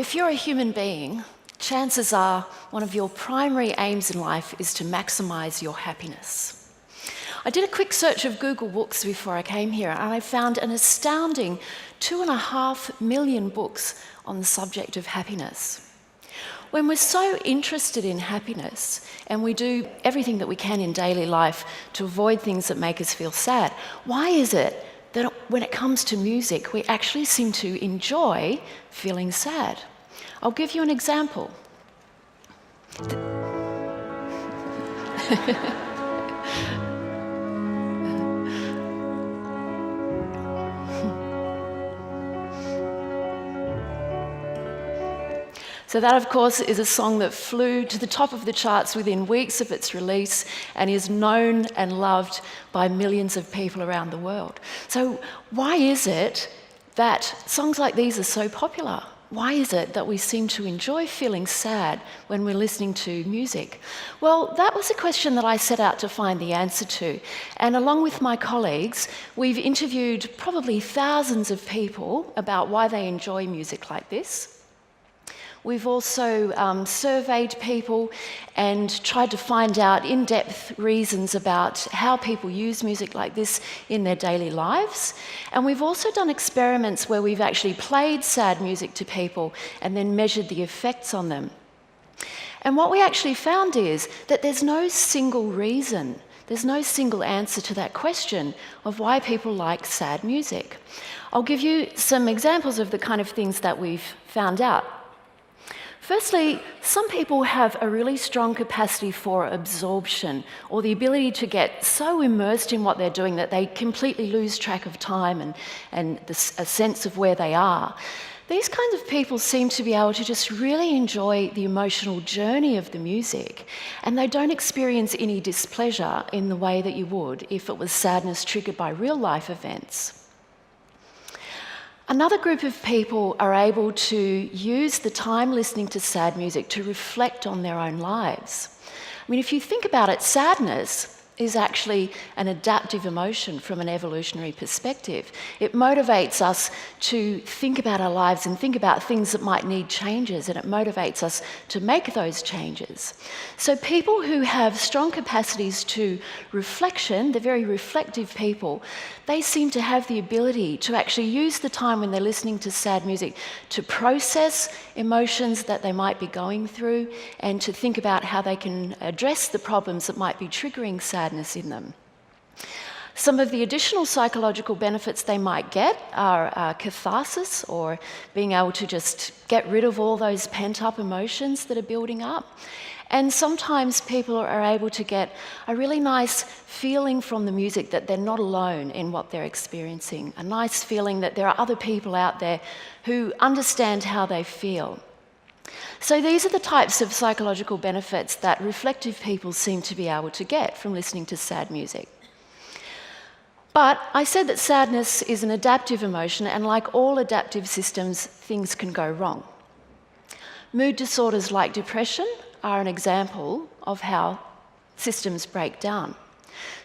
If you're a human being, chances are one of your primary aims in life is to maximise your happiness. I did a quick search of Google Books before I came here, and I found an astounding 2.5 million books on the subject of happiness. When we're so interested in happiness and we do everything that we can in daily life to avoid things that make us feel sad, why is it that when it comes to music, we actually seem to enjoy feeling sad? I'll give you an example. So that, of course, is a song that flew to the top of the charts within weeks of its release and is known and loved by millions of people around the world. So why is it that songs like these are so popular? Why is it that we seem to enjoy feeling sad when we're listening to music? Well, that was a question that I set out to find the answer to. And along with my colleagues, we've interviewed probably thousands of people about why they enjoy music like this. We've also surveyed people and tried to find out in-depth reasons about how people use music like this in their daily lives. And we've also done experiments where we've actually played sad music to people and then measured the effects on them. And what we actually found is that there's no single reason, there's no single answer to that question of why people like sad music. I'll give you some examples of the kind of things that we've found out. Firstly, some people have a really strong capacity for absorption, or the ability to get so immersed in what they're doing that they completely lose track of time and a sense of where they are. These kinds of people seem to be able to just really enjoy the emotional journey of the music, and they don't experience any displeasure in the way that you would if it was sadness triggered by real-life events. Another group of people are able to use the time listening to sad music to reflect on their own lives. I mean, if you think about it, sadness is actually an adaptive emotion from an evolutionary perspective. It motivates us to think about our lives and think about things that might need changes, and it motivates us to make those changes. So people who have strong capacities to reflection, the very reflective people, they seem to have the ability to actually use the time when they're listening to sad music to process emotions that they might be going through and to think about how they can address the problems that might be triggering sadness in them. Some of the additional psychological benefits they might get are catharsis, or being able to just get rid of all those pent-up emotions that are building up. And sometimes people are able to get a really nice feeling from the music that they're not alone in what they're experiencing, a nice feeling that there are other people out there who understand how they feel. So these are the types of psychological benefits that reflective people seem to be able to get from listening to sad music. But I said that sadness is an adaptive emotion, and like all adaptive systems, things can go wrong. Mood disorders like depression are an example of how systems break down.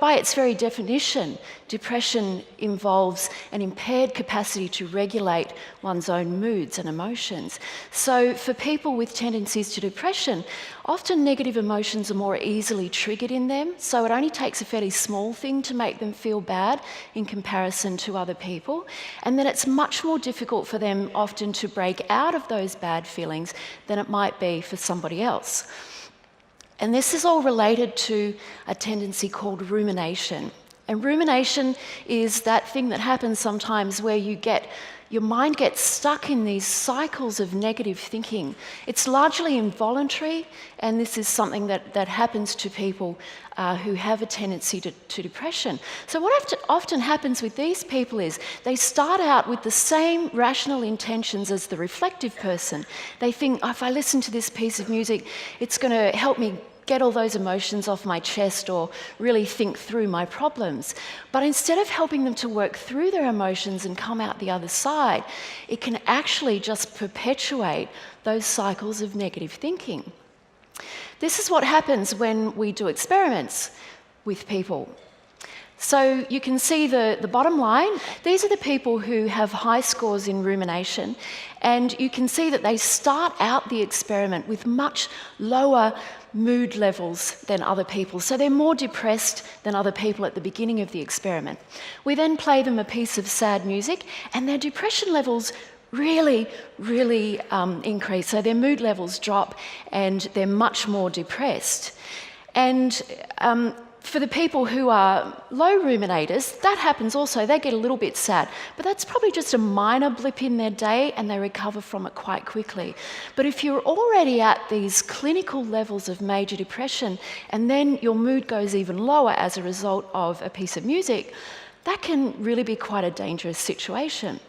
By its very definition, depression involves an impaired capacity to regulate one's own moods and emotions. So for people with tendencies to depression, often negative emotions are more easily triggered in them, so it only takes a fairly small thing to make them feel bad in comparison to other people, and then it's much more difficult for them often to break out of those bad feelings than it might be for somebody else. And this is all related to a tendency called rumination. And rumination is that thing that happens sometimes where your mind gets stuck in these cycles of negative thinking. It's largely involuntary, and this is something that happens to people who have a tendency to depression. So what often happens with these people is they start out with the same rational intentions as the reflective person. They think, oh, if I listen to this piece of music, it's going to help me get all those emotions off my chest or really think through my problems. But instead of helping them to work through their emotions and come out the other side, it can actually just perpetuate those cycles of negative thinking. This is what happens when we do experiments with people. So you can see the bottom line. These are the people who have high scores in rumination, and you can see that they start out the experiment with much lower mood levels than other people. So they're more depressed than other people at the beginning of the experiment. We then play them a piece of sad music, and their depression levels really increase. So their mood levels drop, and they're much more depressed. And for the people who are low ruminators, that happens also. They get a little bit sad, but that's probably just a minor blip in their day, and they recover from it quite quickly. But if you're already at these clinical levels of major depression, and then your mood goes even lower as a result of a piece of music, that can really be quite a dangerous situation.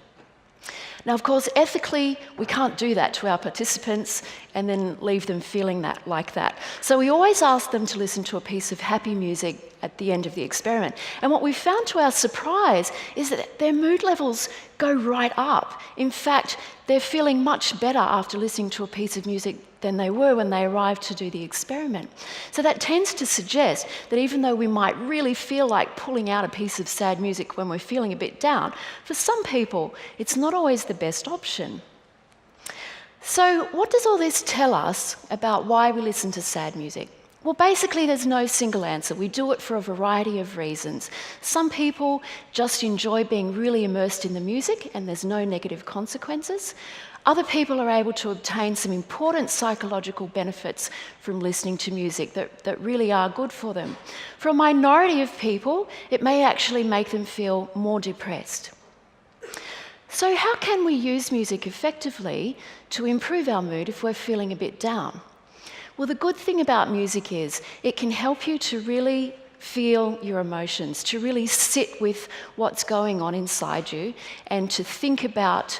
Now, of course, ethically, we can't do that to our participants and then leave them feeling like that. So we always ask them to listen to a piece of happy music at the end of the experiment. And what we found to our surprise is that their mood levels go right up. In fact, they're feeling much better after listening to a piece of music than they were when they arrived to do the experiment. So that tends to suggest that even though we might really feel like pulling out a piece of sad music when we're feeling a bit down, for some people, it's not always the best option. So what does all this tell us about why we listen to sad music? Well, basically, there's no single answer. We do it for a variety of reasons. Some people just enjoy being really immersed in the music, and there's no negative consequences. Other people are able to obtain some important psychological benefits from listening to music that really are good for them. For a minority of people, it may actually make them feel more depressed. So how can we use music effectively to improve our mood if we're feeling a bit down? Well, the good thing about music is it can help you to really feel your emotions, to really sit with what's going on inside you, and to think about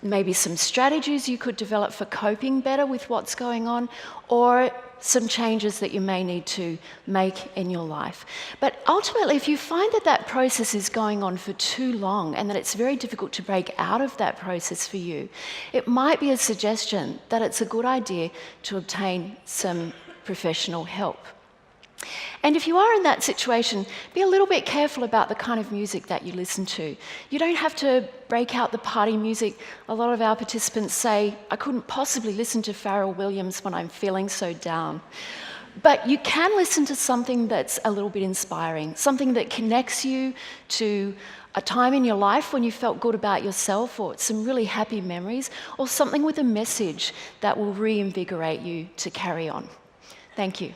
maybe some strategies you could develop for coping better with what's going on, or some changes that you may need to make in your life. But ultimately, if you find that that process is going on for too long and that it's very difficult to break out of that process for you, it might be a suggestion that it's a good idea to obtain some professional help. And if you are in that situation, be a little bit careful about the kind of music that you listen to. You don't have to break out the party music. A lot of our participants say, I couldn't possibly listen to Pharrell Williams when I'm feeling so down. But you can listen to something that's a little bit inspiring, something that connects you to a time in your life when you felt good about yourself, or some really happy memories, or something with a message that will reinvigorate you to carry on. Thank you.